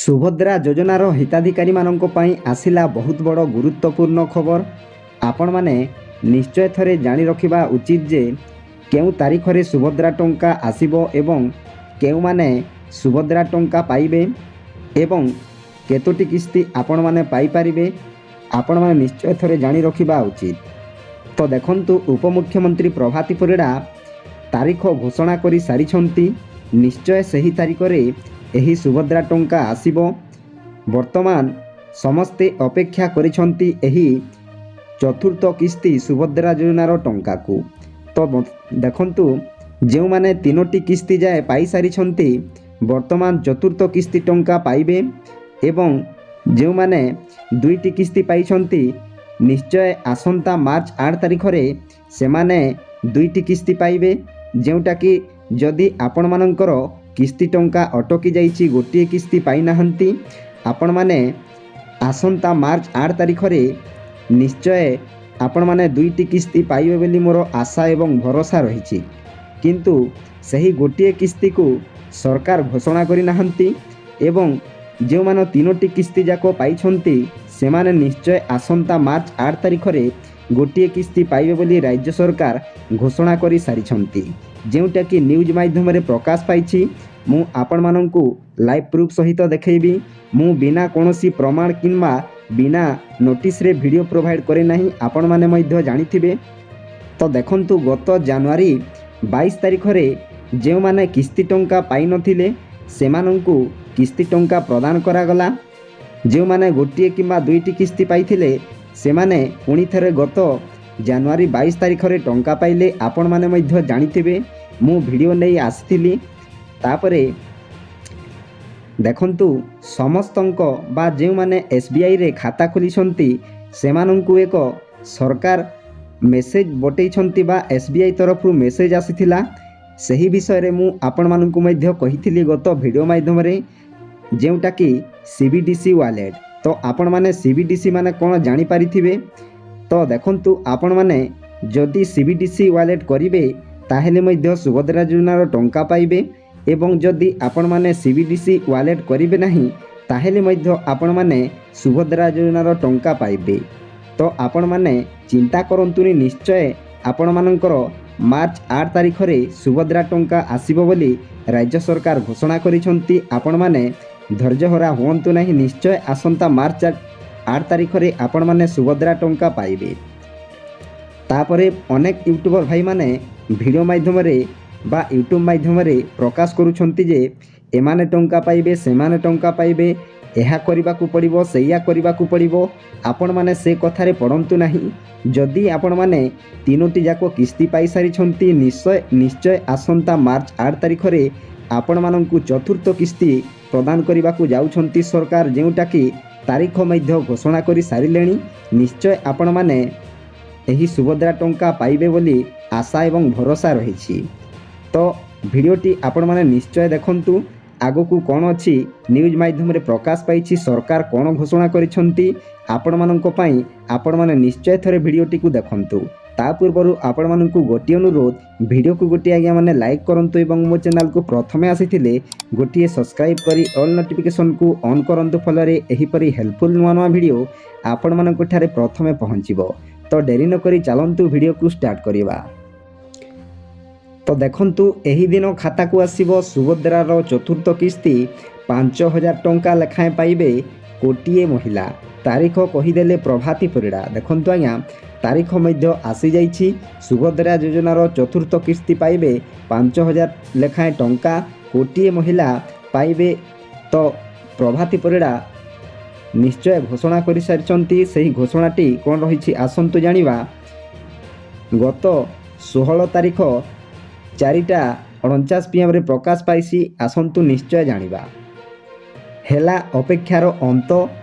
ସୁଭଦ୍ରା ଯୋଜନାର ହିତାଧିକାରୀମାନଙ୍କ ପାଇଁ ଆସିଲା ବହୁତ ବଡ଼ ଗୁରୁତ୍ୱପୂର୍ଣ୍ଣ ଖବର। ଆପଣମାନେ ନିଶ୍ଚୟ ଥରେ ଜାଣି ରଖିବା ଉଚିତ ଯେ କେଉଁ ତାରିଖରେ ସୁଭଦ୍ରା ଟଙ୍କା ଆସିବ ଏବଂ କେଉଁମାନେ ସୁଭଦ୍ରା ଟଙ୍କା ପାଇବେ ଏବଂ କେତୋଟି କିସ୍ତି ଆପଣମାନେ ପାଇପାରିବେ, ଆପଣମାନେ ନିଶ୍ଚୟ ଥରେ ଜାଣି ରଖିବା ଉଚିତ। ତ ଦେଖନ୍ତୁ, ଉପମୁଖ୍ୟମନ୍ତ୍ରୀ ପ୍ରଭାତୀ ପରିଡ଼ା ତାରିଖ ଘୋଷଣା କରି ସାରିଛନ୍ତି। ନିଶ୍ଚୟ ସେହି ତାରିଖରେ ଏହି ସୁଭଦ୍ରା ଟଙ୍କା ଆସିବ। ବର୍ତ୍ତମାନ ସମସ୍ତେ ଅପେକ୍ଷା କରିଛନ୍ତି ଏହି ଚତୁର୍ଥ କିସ୍ତି ସୁଭଦ୍ରା ଯୋଜନାର ଟଙ୍କାକୁ। ତ ଦେଖନ୍ତୁ, ଯେଉଁମାନେ 3ଟି କିସ୍ତି ଯାଏ ପାଇସାରିଛନ୍ତି ବର୍ତ୍ତମାନ ଚତୁର୍ଥ କିସ୍ତି ଟଙ୍କା ପାଇବେ ଏବଂ ଯେଉଁମାନେ 2ଟି କିସ୍ତି ପାଇଛନ୍ତି ନିଶ୍ଚୟ ଆସନ୍ତା ମାର୍ଚ୍ଚ 8 ତାରିଖରେ ସେମାନେ 2ଟି କିସ୍ତି ପାଇବେ। ଯେଉଁଟାକି ଯଦି ଆପଣମାନଙ୍କର କିସ୍ତି ଟଙ୍କା ଅଟକି ଯାଇଛି, ଗୋଟିଏ କିସ୍ତି ପାଇନାହାନ୍ତି, ଆପଣମାନେ ଆସନ୍ତା ମାର୍ଚ୍ଚ 8 ତାରିଖରେ ନିଶ୍ଚୟ ଆପଣମାନେ 2ଟି କିସ୍ତି ପାଇବେ ବୋଲି ମୋର ଆଶା ଏବଂ ଭରସା ରହିଛି। କିନ୍ତୁ ସେହି ଗୋଟିଏ କିସ୍ତିକୁ ସରକାର ଘୋଷଣା କରିନାହାନ୍ତି ଏବଂ ଯେଉଁମାନେ 3ଟି କିସ୍ତି ଯାକ ପାଇଛନ୍ତି ସେମାନେ ନିଶ୍ଚୟ ଆସନ୍ତା ମାର୍ଚ୍ଚ 8 ତାରିଖରେ ଗୋଟିଏ କିସ୍ତି ପାଇବେ ବୋଲି ରାଜ୍ୟ ସରକାର ଘୋଷଣା କରି ସାରିଛନ୍ତି। ଯେଉଁଟାକି ନ୍ୟୁଜ୍ ମାଧ୍ୟମରେ ପ୍ରକାଶ ପାଇଛି। ମୁଁ ଆପଣମାନଙ୍କୁ ଲାଇଭ୍ ପ୍ରୁଫ୍ ସହିତ ଦେଖାଇବି। ମୁଁ ବିନା କୌଣସି ପ୍ରମାଣ କିମ୍ବା ବିନା ନୋଟିସ୍ରେ ଭିଡ଼ିଓ ପ୍ରୋଭାଇଡ଼ କରେ ନାହିଁ, ଆପଣମାନେ ମଧ୍ୟ ଜାଣିଥିବେ। ତ ଦେଖନ୍ତୁ, ଗତ ଜାନୁଆରୀ 22 ତାରିଖରେ ଯେଉଁମାନେ କିସ୍ତି ଟଙ୍କା ପାଇନଥିଲେ ସେମାନଙ୍କୁ କିସ୍ତି ଟଙ୍କା ପ୍ରଦାନ କରାଗଲା। ଯେଉଁମାନେ ଗୋଟିଏ କିମ୍ବା 2ଟି କିସ୍ତି ପାଇଥିଲେ ସେମାନେ ପୁଣି ଥରେ ଗତ ଜାନୁଆରୀ 22 ତାରିଖରେ ଟଙ୍କା ପାଇଲେ। ଆପଣମାନେ ମଧ୍ୟ ଜାଣିଥିବେ, ମୁଁ ଭିଡ଼ିଓ ନେଇ ଆସିଥିଲି। ତାପରେ ଦେଖନ୍ତୁ, ସମସ୍ତଙ୍କ ବା ଯେଉଁମାନେ SBIରେ ଖାତା ଖୋଲିଛନ୍ତି ସେମାନଙ୍କୁ ଏକ ସରକାର ମେସେଜ ପଠାଇଛନ୍ତି ବା SBI ତରଫରୁ ମେସେଜ ଆସିଥିଲା। ସେହି ବିଷୟରେ ମୁଁ ଆପଣମାନଙ୍କୁ ମଧ୍ୟ କହିଥିଲି ଗତ ଭିଡ଼ିଓ ମାଧ୍ୟମରେ, ଯେଉଁଟାକି CBDC ୱାଲେଟ୍। ତ ଆପଣମାନେ CBDC ମାନେ କ'ଣ ଜାଣିପାରିଥିବେ। ତ ଦେଖନ୍ତୁ, ଆପଣମାନେ ଯଦି CBDC ୱାଲେଟ୍ କରିବେ ତାହେଲେ ମଧ୍ୟ ସୁଭଦ୍ରା ଯୋଜନାର ଟଙ୍କା ପାଇବେ ଏବଂ ଯଦି ଆପଣମାନେ CBDC ୱାଲେଟ୍ କରିବେ ନାହିଁ ତାହେଲେ ମଧ୍ୟ ଆପଣମାନେ ସୁଭଦ୍ରା ଯୋଜନାର ଟଙ୍କା ପାଇବେ। ତ ଆପଣମାନେ ଚିନ୍ତା କରନ୍ତୁନି, ନିଶ୍ଚୟ ଆପଣମାନଙ୍କର ମାର୍ଚ୍ଚ 8 ତାରିଖରେ ସୁଭଦ୍ରା ଟଙ୍କା ଆସିବ ବୋଲି ରାଜ୍ୟ ସରକାର ଘୋଷଣା କରିଛନ୍ତି। ଆପଣମାନେ ଧୈର୍ଯ୍ୟହରା ହୁଅନ୍ତୁ ନାହିଁ, ନିଶ୍ଚୟ ଆସନ୍ତା ମାର୍ଚ୍ଚ 8 ତାରିଖରେ ଆପଣମାନେ ସୁଭଦ୍ରା ଟଙ୍କା ପାଇବେ। ତାପରେ ଅନେକ ୟୁଟ୍ୟୁବର ଭାଇମାନେ ଭିଡ଼ିଓ ମାଧ୍ୟମରେ ବା ୟୁଟ୍ୟୁବ୍ ମାଧ୍ୟମରେ ପ୍ରକାଶ କରୁଛନ୍ତି ଯେ ଏମାନେ ଟଙ୍କା ପାଇବେ, ସେମାନେ ଟଙ୍କା ପାଇବେ, ଏହା କରିବାକୁ ପଡ଼ିବ, ସେଇଆ କରିବାକୁ ପଡ଼ିବ। ଆପଣମାନେ ସେ କଥାରେ ପଡ଼ନ୍ତୁ ନାହିଁ। ଯଦି ଆପଣମାନେ 3ଟି ଯାକ କିସ୍ତି ପାଇସାରିଛନ୍ତି ନିଶ୍ଚୟ ଆସନ୍ତା ମାର୍ଚ୍ଚ 8 ତାରିଖରେ ଆପଣମାନଙ୍କୁ ଚତୁର୍ଥ କିସ୍ତି ପ୍ରଦାନ କରିବାକୁ ଯାଉଛନ୍ତି ସରକାର, ଯେଉଁଟାକି ତାରିଖ ମଧ୍ୟ ଘୋଷଣା କରି ସାରିଲେଣି। ନିଶ୍ଚୟ ଆପଣମାନେ ଏହି ସୁଭଦ୍ରା ଟଙ୍କା ପାଇବେ ବୋଲି ଆଶା ଏବଂ ଭରସା ରହିଛି। ତ ଭିଡ଼ିଓଟି ଆପଣମାନେ ନିଶ୍ଚୟ ଦେଖନ୍ତୁ। ଆଗକୁ କ'ଣ ଅଛି ନ୍ୟୁଜ୍ ମାଧ୍ୟମରେ ପ୍ରକାଶ ପାଇଛି, ସରକାର କ'ଣ ଘୋଷଣା କରିଛନ୍ତି ଆପଣମାନଙ୍କ ପାଇଁ, ଆପଣମାନେ ନିଶ୍ଚୟ ଥରେ ଭିଡ଼ିଓଟିକୁ ଦେଖନ୍ତୁ। ତା ପୂର୍ବରୁ ଆପଣମାନଙ୍କୁ ଗୋଟିଏ ଅନୁରୋଧ, ଭିଡ଼ିଓକୁ ଗୋଟିଏ ଆଜ୍ଞା ଲାଇକ୍ କରନ୍ତୁ ଏବଂ ମୋ ଚ୍ୟାନେଲକୁ ପ୍ରଥମେ ଆସିଥିଲେ ଗୋଟିଏ ସବସ୍କ୍ରାଇବ୍ କରି ଅଲ୍ ନୋଟିଫିକେସନକୁ ଅନ୍ କରନ୍ତୁ। ଫଳରେ ଏହିପରି ହେଲ୍ପଫୁଲ୍ ନୂଆ ନୂଆ ଭିଡ଼ିଓ ଆପଣମାନଙ୍କଠାରେ ପ୍ରଥମେ ପହଞ୍ଚିବ। ତ ଡେରି ନକରି ଚାଲନ୍ତୁ ଭିଡ଼ିଓକୁ ଷ୍ଟାର୍ଟ କରିବା। ତ ଦେଖନ୍ତୁ, ଏହି ଦିନ ଖାତାକୁ ଆସିବ ସୁଭଦ୍ରାର ଚତୁର୍ଥ କିସ୍ତି। 5,000 ଟଙ୍କା ଲେଖାଏଁ ପାଇବେ କୋଟିଏ ମହିଳା। ତାରିଖ କହିଦେଲେ ପ୍ରଭାତୀ ପରିଡ଼ା। ଦେଖନ୍ତୁ ଆଜ୍ଞା, ତାରିଖ ମଧ୍ୟ ଆସିଯାଇଛି। ସୁଭଦ୍ରା ଯୋଜନାର ଚତୁର୍ଥ କିସ୍ତି ପାଇବେ 5,000 ଲେଖାଏଁ ଟଙ୍କା, କୋଟିଏ ମହିଳା ପାଇବେ। ତ ପ୍ରଭାତୀ ପରିଡ଼ା ନିଶ୍ଚୟ ଘୋଷଣା କରିସାରିଛନ୍ତି। ସେହି ଘୋଷଣାଟି କ'ଣ ରହିଛି ଆସନ୍ତୁ ଜାଣିବା। ଗତ 16 ତାରିଖ 4:49 PM ପ୍ରକାଶ ପାଇଛି, ଆସନ୍ତୁ ନିଶ୍ଚୟ ଜାଣିବା। ହେଲା ଅପେକ୍ଷାର ଅନ୍ତ,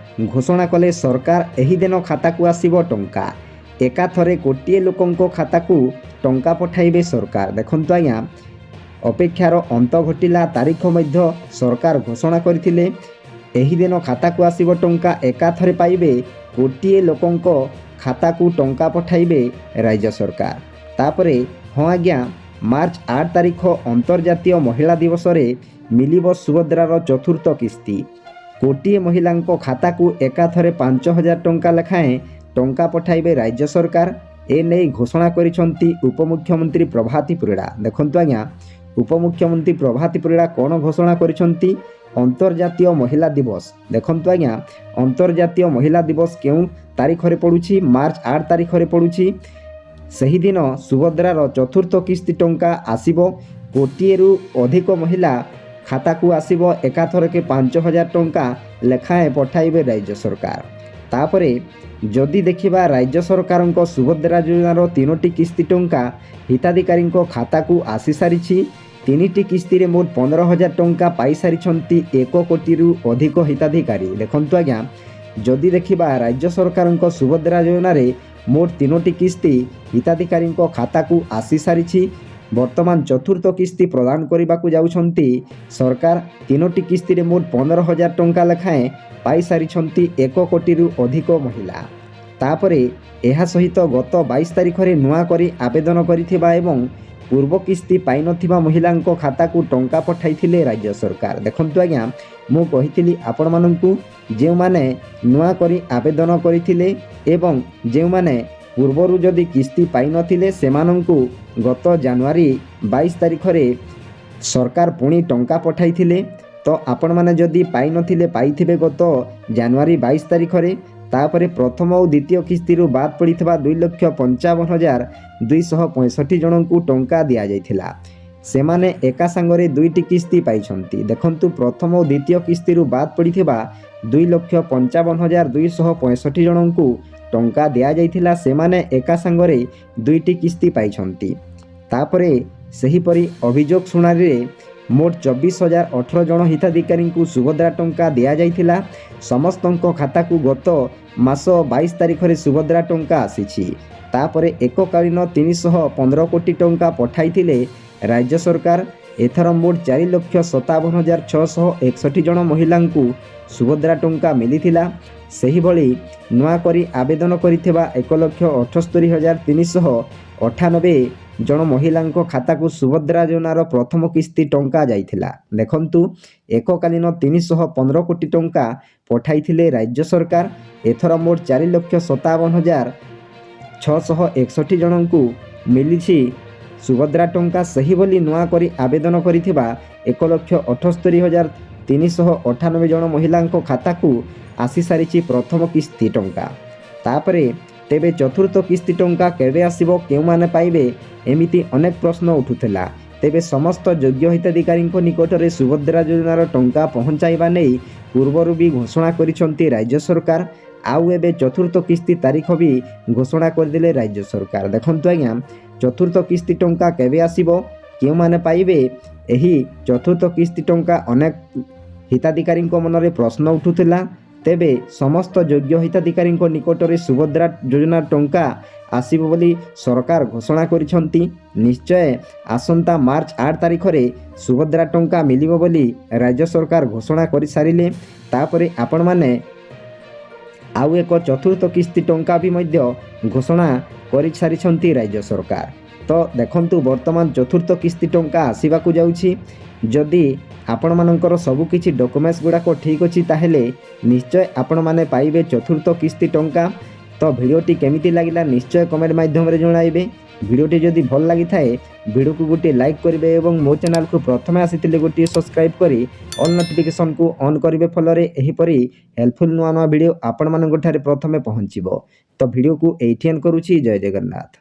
ଘୋଷଣା କଲେ ସରକାର। ଏହି ଦିନ ଖାତାକୁ ଆସିବ ଟଙ୍କା। ଏକାଥରେ କୋଟିଏ ଲୋକଙ୍କ ଖାତାକୁ ଟଙ୍କା ପଠାଇବେ ସରକାର। ଦେଖନ୍ତୁ ଆଜ୍ଞା, ଅପେକ୍ଷାର ଅନ୍ତ ଘଟିଲା, ତାରିଖ ମଧ୍ୟ ସରକାର ଘୋଷଣା କରିଥିଲେ। ଏହି ଦିନ ଖାତାକୁ ଆସିବ ଟଙ୍କା, ଏକାଥରେ ପାଇବେ କୋଟିଏ ଲୋକଙ୍କ ଖାତାକୁ ଟଙ୍କା ପଠାଇବେ ରାଜ୍ୟ ସରକାର। ତାପରେ ହଁ ଆଜ୍ଞା, ମାର୍ଚ୍ଚ 8 ତାରିଖ ଅନ୍ତର୍ଜାତୀୟ ମହିଳା ଦିବସରେ ମିଳିବ ସୁଭଦ୍ରାର ଚତୁର୍ଥ କିସ୍ତି। କୋଟିଏ ମହିଳାଙ୍କ ଖାତାକୁ ଏକାଥରେ 5,000 ଟଙ୍କା ଲେଖାଏଁ ଟଙ୍କା ପଠାଇବେ ରାଜ୍ୟ ସରକାର। ଏନେଇ ଘୋଷଣା କରିଛନ୍ତି ଉପମୁଖ୍ୟମନ୍ତ୍ରୀ ପ୍ରଭାତୀ ପରିଡ଼ା। ଦେଖନ୍ତୁ ଆଜ୍ଞା, ଉପମୁଖ୍ୟମନ୍ତ୍ରୀ ପ୍ରଭାତୀ ପରିଡ଼ା କ'ଣ ଘୋଷଣା କରିଛନ୍ତି? ଅନ୍ତର୍ଜାତୀୟ ମହିଳା ଦିବସ। ଦେଖନ୍ତୁ ଆଜ୍ଞା, ଅନ୍ତର୍ଜାତୀୟ ମହିଳା ଦିବସ କେଉଁ ତାରିଖରେ ପଡ଼ୁଛି? ମାର୍ଚ୍ଚ 8 ତାରିଖରେ ପଡ଼ୁଛି। ସେହିଦିନ ସୁଭଦ୍ରାର ଚତୁର୍ଥ କିସ୍ତି ଟଙ୍କା ଆସିବ। କୋଟିଏରୁ ଅଧିକ ମହିଳା ଖାତାକୁ ଆସିବ ଏକାଥରକେ 5,000 ଟଙ୍କା ଲେଖାଏଁ ପଠାଇବେ ରାଜ୍ୟ ସରକାର। ତାପରେ ଯଦି ଦେଖିବା ରାଜ୍ୟ ସରକାରଙ୍କ ସୁଭଦ୍ରା ଯୋଜନାର 3ଟି କିସ୍ତି ଟଙ୍କା ହିତାଧିକାରୀଙ୍କ ଖାତାକୁ ଆସିସାରିଛି। 3ଟି କିସ୍ତିରେ ମୋଟ 15,000 ଟଙ୍କା ପାଇସାରିଛନ୍ତି 1 କୋଟିରୁ ଅଧିକ ହିତାଧିକାରୀ। ଦେଖନ୍ତୁ ଆଜ୍ଞା, ଯଦି ଦେଖିବା ରାଜ୍ୟ ସରକାରଙ୍କ ସୁଭଦ୍ରା ଯୋଜନାରେ ମୋଟ 3ଟି କିସ୍ତି ହିତାଧିକାରୀଙ୍କ ଖାତାକୁ ଆସିସାରିଛି। ବର୍ତ୍ତମାନ ଚତୁର୍ଥ କିସ୍ତି ପ୍ରଦାନ କରିବାକୁ ଯାଉଛନ୍ତି ସରକାର। 3ଟି କିସ୍ତିରେ ମୋଟ 15,000 ଟଙ୍କା ଲେଖାଏଁ ପାଇସାରିଛନ୍ତି 1 କୋଟିରୁ ଅଧିକ ମହିଳା। ତାପରେ ଏହା ସହିତ ଗତ 22 ତାରିଖରେ ନୂଆ କରି ଆବେଦନ କରିଥିବା ଏବଂ ପୂର୍ବ କିସ୍ତି ପାଇନଥିବା ମହିଳାଙ୍କ ଖାତାକୁ ଟଙ୍କା ପଠାଇଥିଲେ ରାଜ୍ୟ ସରକାର। ଦେଖନ୍ତୁ ଆଜ୍ଞା, ମୁଁ କହିଥିଲି ଆପଣମାନଙ୍କୁ, ଯେଉଁମାନେ ନୂଆ କରି ଆବେଦନ କରିଥିଲେ ଏବଂ ଯେଉଁମାନେ ପୂର୍ବରୁ ଯଦି କିସ୍ତି ପାଇନଥିଲେ ସେମାନଙ୍କୁ ଗତ ଜାନୁଆରୀ 22 ତାରିଖରେ ସରକାର ପୁଣି ଟଙ୍କା ପଠାଇଥିଲେ। ତ ଆପଣମାନେ ଯଦି ପାଇନଥିଲେ, ପାଇଥିବେ ଗତ ଜାନୁଆରୀ 22 ତାରିଖରେ। ତାପରେ ପ୍ରଥମ ଓ ଦ୍ୱିତୀୟ କିସ୍ତିରୁ ବାଦ୍ ପଡ଼ିଥିବା 2,55,265 ଜଣଙ୍କୁ ଟଙ୍କା ଦିଆଯାଇଥିଲା। ସେମାନେ ଏକା ସାଙ୍ଗରେ 2ଟି କିସ୍ତି ପାଇଛନ୍ତି। ଦେଖନ୍ତୁ, ପ୍ରଥମ ଓ ଦ୍ୱିତୀୟ କିସ୍ତିରୁ ବାଦ୍ ପଡ଼ିଥିବା 2,55,265 ଜଣଙ୍କୁ ଟଙ୍କା ଦିଆଯାଇଥିଲା। ସେମାନେ ଏକା ସାଙ୍ଗରେ 2ଟି କିସ୍ତି ପାଇଛନ୍ତି। ତାପରେ ସେହିପରି ଅଭିଯୋଗ ଶୁଣାଣିରେ ମୋଟ 24,018 ଜଣ ହିତାଧିକାରୀଙ୍କୁ ସୁଭଦ୍ରା ଟଙ୍କା ଦିଆଯାଇଥିଲା। ସମସ୍ତଙ୍କ ଖାତାକୁ ଗତ ମାସ 22 ତାରିଖରେ ସୁଭଦ୍ରା ଟଙ୍କା ଆସିଛି। ତାପରେ ଏକକାଳୀନ 315 କୋଟି ଟଙ୍କା ପଠାଇଥିଲେ ରାଜ୍ୟ ସରକାର। ଏଥର ମୋଟ 4,57,661 ଜଣ ମହିଳାଙ୍କୁ ସୁଭଦ୍ରା ଟଙ୍କା ମିଳିଥିଲା। ସେହିଭଳି ନୂଆ କରି ଆବେଦନ କରିଥିବା 1,78,398 ଜଣ ମହିଳାଙ୍କ ଖାତାକୁ ସୁଭଦ୍ରା ଯୋଜନାର ପ୍ରଥମ କିସ୍ତି ଟଙ୍କା ଯାଇଥିଲା। ଦେଖନ୍ତୁ, ଏକକାଳୀନ 315 କୋଟି ଟଙ୍କା ପଠାଇଥିଲେ ରାଜ୍ୟ ସରକାର। ଏଥର ମୋଟ 4,57,661 ଜଣଙ୍କୁ ମିଳିଛି ସୁଭଦ୍ରା ଟଙ୍କା। ସେହିଭଳି ନୂଆ କରି ଆବେଦନ କରିଥିବା 1,78,398 ଜଣ ମହିଳାଙ୍କ ଖାତାକୁ ଆସିସାରିଛି ପ୍ରଥମ କିସ୍ତି ଟଙ୍କା। ତାପରେ ତେବେ ଚତୁର୍ଥ କିସ୍ତି ଟଙ୍କା କେବେ ଆସିବ, କେଉଁମାନେ ପାଇବେ, ଏମିତି ଅନେକ ପ୍ରଶ୍ନ ଉଠୁଥିଲା। ତେବେ ସମସ୍ତ ଯୋଗ୍ୟ ହିତାଧିକାରୀଙ୍କ ନିକଟରେ ସୁଭଦ୍ରା ଯୋଜନାର ଟଙ୍କା ପହଞ୍ଚାଇବା ନେଇ ପୂର୍ବରୁ ବି ଘୋଷଣା କରିଛନ୍ତି ରାଜ୍ୟ ସରକାର। ଆଉ ଏବେ ଚତୁର୍ଥ କିସ୍ତି ତାରିଖ ବି ଘୋଷଣା କରିଦେଲେ ରାଜ୍ୟ ସରକାର। ଦେଖନ୍ତୁ ଆଜ୍ଞା, ଚତୁର୍ଥ କିସ୍ତି ଟଙ୍କା କେବେ ଆସିବ, କେଉଁମାନେ ପାଇବେ, ଏହି ଚତୁର୍ଥ କିସ୍ତି ଟଙ୍କା ଅନେକ ହିତାଧିକାରୀଙ୍କ ମନରେ ପ୍ରଶ୍ନ ଉଠୁଥିଲା। ତେବେ ସମସ୍ତ ଯୋଗ୍ୟ ହିତାଧିକାରୀଙ୍କ ନିକଟରେ ସୁଭଦ୍ରା ଯୋଜନା ଟଙ୍କା ଆସିବ ବୋଲି ସରକାର ଘୋଷଣା କରିଛନ୍ତି। ନିଶ୍ଚୟ ଆସନ୍ତା ମାର୍ଚ୍ଚ 8 ତାରିଖରେ ସୁଭଦ୍ରା ଟଙ୍କା ମିଳିବ ବୋଲି ରାଜ୍ୟ ସରକାର ଘୋଷଣା କରିସାରିଲେ। ତାପରେ ଆପଣମାନେ ଆଉ ଏକ ଚତୁର୍ଥ କିସ୍ତି ଟଙ୍କା ବି ମଧ୍ୟ ଘୋଷଣା କରିସାରିଛନ୍ତି ରାଜ୍ୟ ସରକାର। ତ ଦେଖନ୍ତୁ, ବର୍ତ୍ତମାନ ଚତୁର୍ଥ କିସ୍ତି ଟଙ୍କା ଆସିବାକୁ ଯାଉଛି। ଯଦି ଆପଣମାନଙ୍କର ସବୁକିଛି ଡକୁମେଣ୍ଟସ୍ ଗୁଡ଼ାକ ଠିକ୍ ଅଛି, ତାହେଲେ ନିଶ୍ଚୟ ଆପଣମାନେ ପାଇବେ ଚତୁର୍ଥ କିସ୍ତି ଟଙ୍କା। ତ ଭିଡ଼ିଓଟି କେମିତି ଲାଗିଲା ନିଶ୍ଚୟ କମେଣ୍ଟ ମାଧ୍ୟମରେ ଜଣାଇବେ। ଭିଡ଼ିଓଟି ଯଦି ଭଲ ଲାଗିଥାଏ ଭିଡ଼ିଓକୁ ଗୋଟିଏ ଲାଇକ୍ କରିବେ ଏବଂ ମୋ ଚ୍ୟାନେଲକୁ ପ୍ରଥମେ ଆସିଥିଲେ ଗୋଟିଏ ସବସ୍କ୍ରାଇବ୍ କରି ଅଲ୍ ନୋଟିଫିକେସନକୁ ଅନ୍ କରିବେ। ଫଳରେ ଏହିପରି ହେଲ୍ପଫୁଲ୍ ନୂଆ ନୂଆ ଭିଡ଼ିଓ ଆପଣମାନଙ୍କ ଠାରେ ପ୍ରଥମେ ପହଞ୍ଚିବ। ତ ଭିଡ଼ିଓକୁ ଏଇଠି ଏଣ୍ଡ କରୁଛି। ଜୟ ଜଗନ୍ନାଥ।